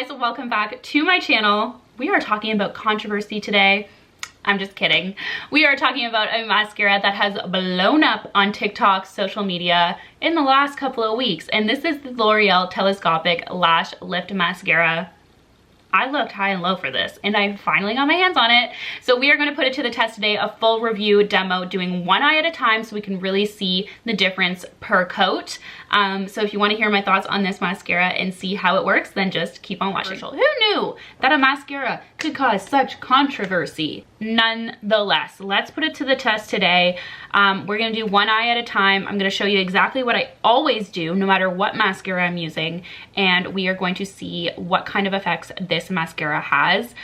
guys, welcome back to my channel. We are talking about controversy today. I'm just kidding. We are talking about a mascara that has blown up on TikTok, social media in the last couple of weeks. And this is the L'Oreal Telescopic Lash Lift Mascara. I looked high and low for this and I finally got my hands on it. So we are going to put it to the test today, a full review demo, doing one eye at a time so we can really see the difference per coat. So if you want to hear my thoughts on this mascara and see how it works, then just keep on watching. Who knew that a mascara could cause such controversy? Nonetheless, let's put it to the test today. We're going to do one eye at a time. I'm going to show you exactly what I always do no matter what mascara I'm using, and we are going to see what kind of effects this mascara has.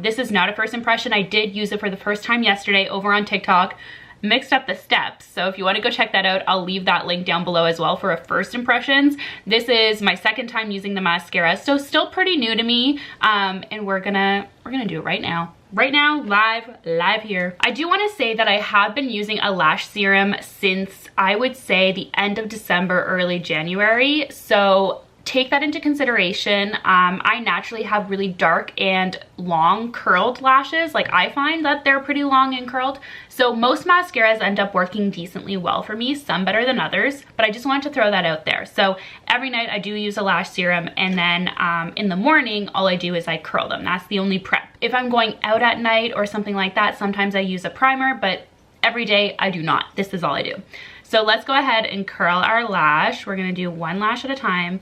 This is not a first impression. I did use it for the first time yesterday over on TikTok. Mixed up the steps, so if you want to go check that out, I'll leave that link down below as well for a first impressions. This is my second time using the mascara, so still pretty new to me, and we're gonna do it right now. Right now, live here. I do want to say that I have been using a lash serum since I would say the end of December, early January, so take that into consideration. I naturally have really dark and long curled lashes. Like, I find that they're pretty long and curled. So most mascaras end up working decently well for me, some better than others, but I just wanted to throw that out there. So every night I do use a lash serum, and then in the morning, all I do is I curl them. That's the only prep. If I'm going out at night or something like that, sometimes I use a primer, but every day I do not. This is all I do. So let's go ahead and curl our lash. We're gonna do one lash at a time.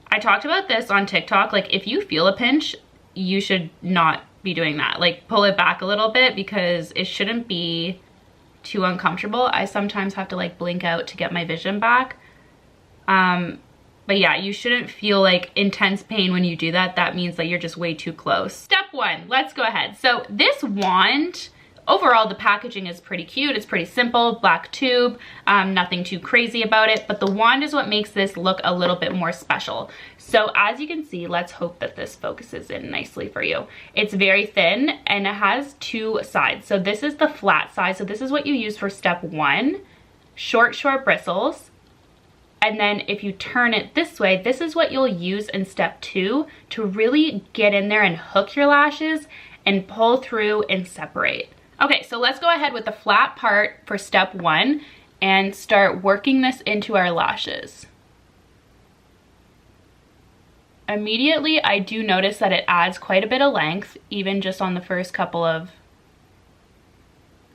I talked about this on TikTok, like if you feel a pinch, you should not be doing that. Like, pull it back a little bit because it shouldn't be too uncomfortable. I sometimes have to like blink out to get my vision back. But yeah, you shouldn't feel like intense pain when you do that. That means that you're just way too close. Step one, let's go ahead. So this wand, overall, the packaging is pretty cute. It's pretty simple, black tube, nothing too crazy about it, but the wand is what makes this look a little bit more special. So as you can see, let's hope that this focuses in nicely for you. It's very thin and it has two sides. So this is the flat side. So this is what you use for step one, short bristles. And then if you turn it this way, this is what you'll use in step two to really get in there and hook your lashes and pull through and separate. Okay, so let's go ahead with the flat part for step one and start working this into our lashes. Immediately, I do notice that it adds quite a bit of length, even just on the first couple of,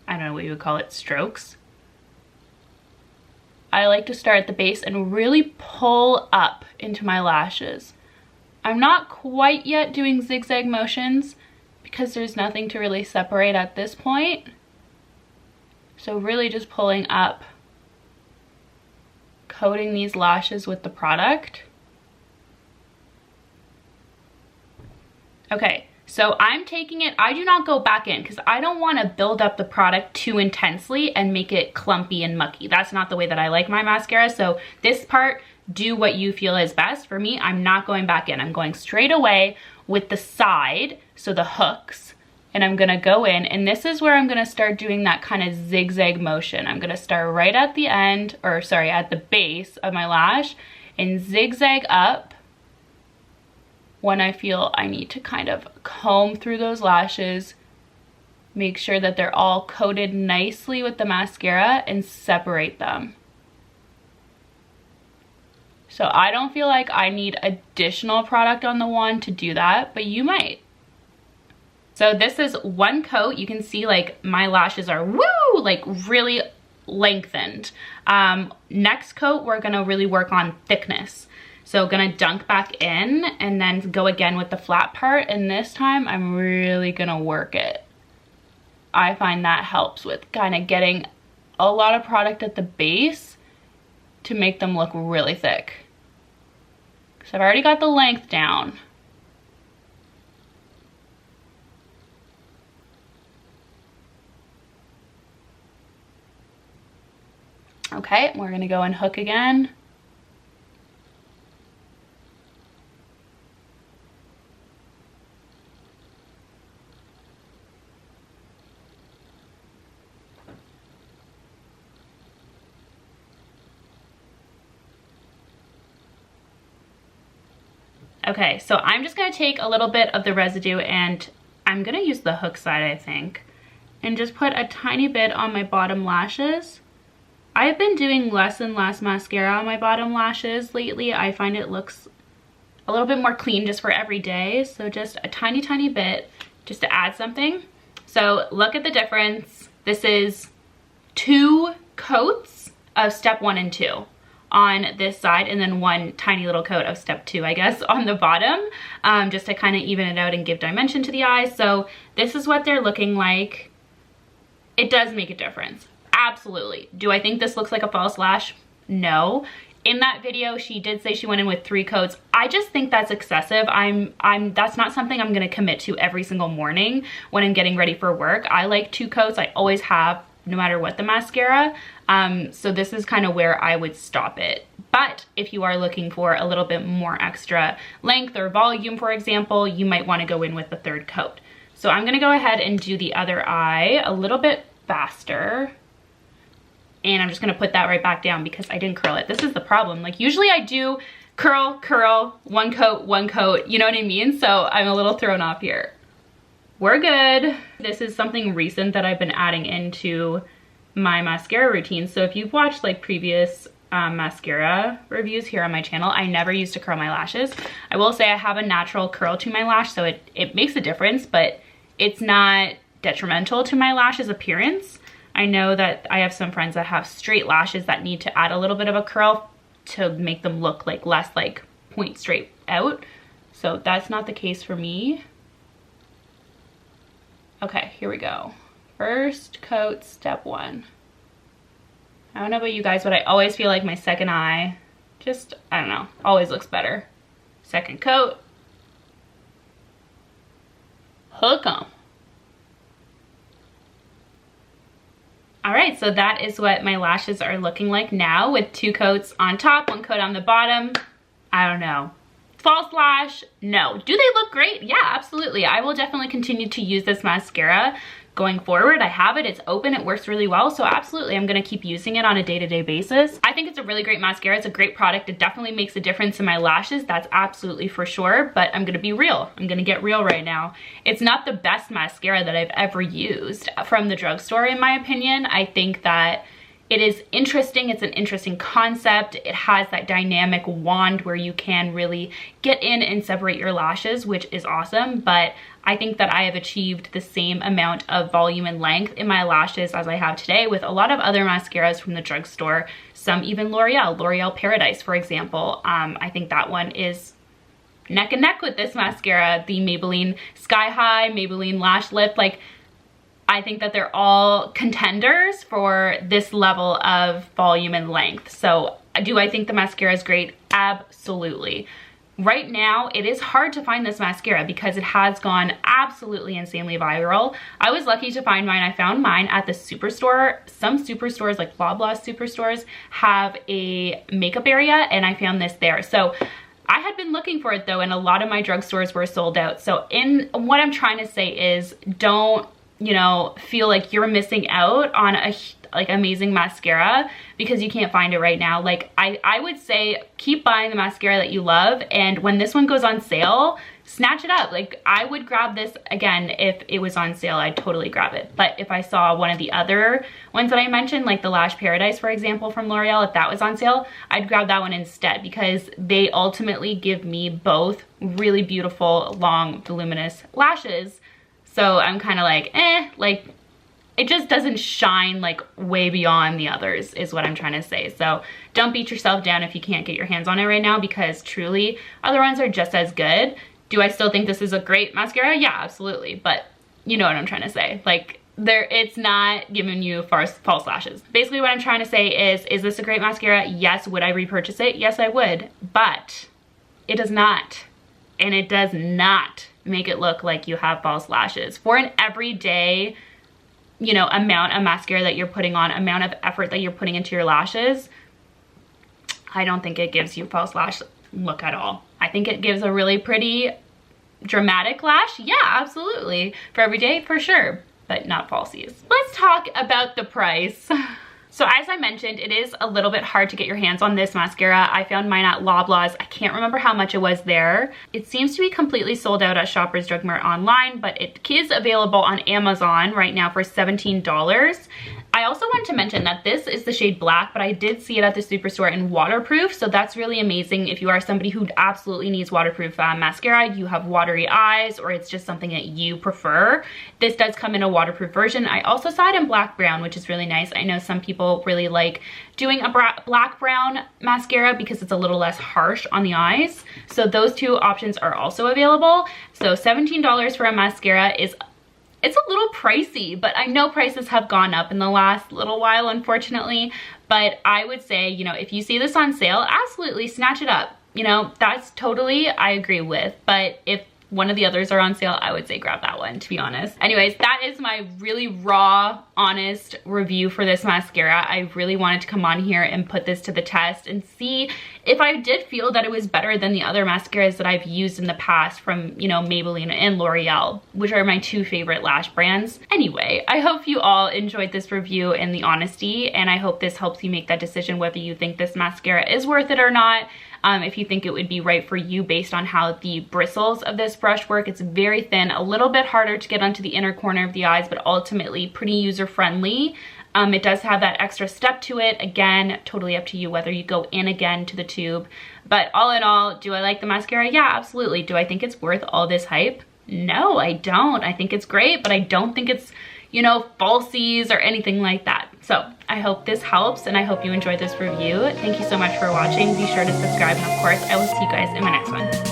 I don't know what you would call it, strokes. I like to start at the base and really pull up into my lashes. I'm not quite yet doing zigzag motions because there's nothing to really separate at this point. So really just pulling up, coating these lashes with the product. Okay, so I'm taking it, I do not go back in because I don't want to build up the product too intensely and make it clumpy and mucky. That's not the way that I like my mascara. So this part, do what you feel is best. For me, I'm not going back in. I'm going straight away with the side, so the hooks, and I'm gonna go in, and this is where I'm gonna start doing that kind of zigzag motion. I'm gonna start right at the end, or sorry, at the base of my lash, and zigzag up when I feel I need to kind of comb through those lashes, make sure that they're all coated nicely with the mascara, and separate them. So I don't feel like I need additional product on the wand to do that, but you might. So this is one coat. You can see like my lashes are like really lengthened. Next coat, we're gonna really work on thickness. So gonna dunk back in and then go again with the flat part, and this time I'm really gonna work it. I find that helps with kind of getting a lot of product at the base to make them look really thick. So I've already got the length down. Okay, we're gonna go and hook again. Okay, so I'm just gonna take a little bit of the residue and I'm gonna use the hook side, I think, and just put a tiny bit on my bottom lashes. I've been doing less and less mascara on my bottom lashes lately. I find it looks a little bit more clean just for every day. So just a tiny, tiny bit just to add something. So look at the difference. This is 2 coats of step 1 and 2 on this side, and then 1 tiny little coat of step 2, I guess, on the bottom, just to kind of even it out and give dimension to the eyes. So this is what they're looking like. It does make a difference. Absolutely. Do I think this looks like a false lash? No. In that video, she did say she went in with 3 coats. I just think that's excessive. That's not something I'm gonna commit to every single morning when I'm getting ready for work. I like 2 coats. I always have, no matter what the mascara. So this is kind of where I would stop it. But if you are looking for a little bit more extra length or volume, for example, you might want to go in with the 3rd coat. So I'm gonna go ahead and do the other eye a little bit faster. And I'm just gonna put that right back down because I didn't curl it. This is the problem. Like usually I do curl, curl, 1 coat, you know what I mean? So I'm a little thrown off here. We're good. This is something recent that I've been adding into my mascara routine. So if you've watched like previous mascara reviews here on my channel, I never used to curl my lashes. I will say I have a natural curl to my lash, so it makes a difference, but it's not detrimental to my lashes appearance. I know that I have some friends that have straight lashes that need to add a little bit of a curl to make them look like less like point straight out. So that's not the case for me. Okay, here we go. First coat, step 1. I don't know about you guys, but I always feel like my second eye just, I don't know, always looks better. Second coat. Hook 'em. All right, so that is what my lashes are looking like now with 2 coats on top, 1 coat on the bottom. I don't know. False lash? No. Do they look great? Yeah, absolutely. I will definitely continue to use this mascara going forward. I have it, it's open, it works really well, so absolutely I'm gonna keep using it on a day-to-day basis. I think it's a really great mascara, it's a great product, it definitely makes a difference in my lashes, that's absolutely for sure, but I'm gonna be real. I'm gonna get real right now. It's not the best mascara that I've ever used from the drugstore, in my opinion. I think that it is interesting, it's an interesting concept. It has that dynamic wand where you can really get in and separate your lashes, which is awesome, but I think that I have achieved the same amount of volume and length in my lashes as I have today with a lot of other mascaras from the drugstore, some even L'Oreal Paradise, for example. I think that one is neck and neck with this mascara, the Maybelline Sky High, Maybelline Lash Lift, like, I think that they're all contenders for this level of volume and length. So do I think the mascara is great? Absolutely. Right now, it is hard to find this mascara because it has gone absolutely insanely viral. I was lucky to find mine. I found mine at the superstore. Some superstores, like Loblaw superstores, have a makeup area, and I found this there. So I had been looking for it though, and a lot of my drugstores were sold out. So what I'm trying to say is, don't, you know, feel like you're missing out on a amazing mascara because you can't find it right now. Like I would say keep buying the mascara that you love, and when this one goes on sale, snatch it up. Like I would grab this again if it was on sale. I'd totally grab it. But if I saw one of the other ones that I mentioned, like the Lash Paradise, for example, from L'Oreal, if that was on sale, I'd grab that one instead because they ultimately give me both really beautiful, long, voluminous lashes. So I'm kind of like, like it just doesn't shine like way beyond the others is what I'm trying to say. So don't beat yourself down if you can't get your hands on it right now, because truly other ones are just as good. Do I still think this is a great mascara? Yeah, absolutely. But you know what I'm trying to say. Like it's not giving you false lashes. Basically what I'm trying to say is this a great mascara? Yes. Would I repurchase it? Yes, I would. But it does not. And it does not make it look like you have false lashes. For an everyday, you know, amount of mascara that you're putting on, amount of effort that you're putting into your lashes, I don't think it gives you false lash look at all. I think it gives a really pretty dramatic lash. Yeah, absolutely. For every day, for sure, but not falsies. Let's talk about the price. So as I mentioned, it is a little bit hard to get your hands on this mascara. I found mine at Loblaws. I can't remember how much it was there. It seems to be completely sold out at Shoppers Drug Mart online, but it is available on Amazon right now for $17. I also want to mention that this is the shade Black, but I did see it at the Superstore in waterproof, so that's really amazing if you are somebody who absolutely needs waterproof mascara, you have watery eyes, or it's just something that you prefer. This does come in a waterproof version. I also saw it in black brown, which is really nice. I know some people really like doing a black brown mascara because it's a little less harsh on the eyes. So those two options are also available. So $17 for a mascara is, it's a little pricey, but I know prices have gone up in the last little while, unfortunately. But I would say, you know, if you see this on sale, absolutely snatch it up. You know, that's totally, I agree with. But if one of the others are on sale, I would say grab that one, to be honest. Anyways, that is my really raw, honest review for this mascara. I really wanted to come on here and put this to the test and see if I did feel that it was better than the other mascaras that I've used in the past from, you know, Maybelline and L'Oreal, which are my two favorite lash brands. Anyway, I hope you all enjoyed this review and the honesty, and I hope this helps you make that decision whether you think this mascara is worth it or not. If you think it would be right for you based on how the bristles of this brush work. It's very thin, a little bit harder to get onto the inner corner of the eyes, but ultimately pretty user-friendly. It does have that extra step to it. Again, totally up to you whether you go in again to the tube. But all in all, do I like the mascara? Yeah, absolutely. Do I think it's worth all this hype? No, I don't. I think it's great, but I don't think it's, you know, falsies or anything like that. So I hope this helps, and I hope you enjoyed this review. Thank you so much for watching. Be sure to subscribe, and of course, I will see you guys in my next one.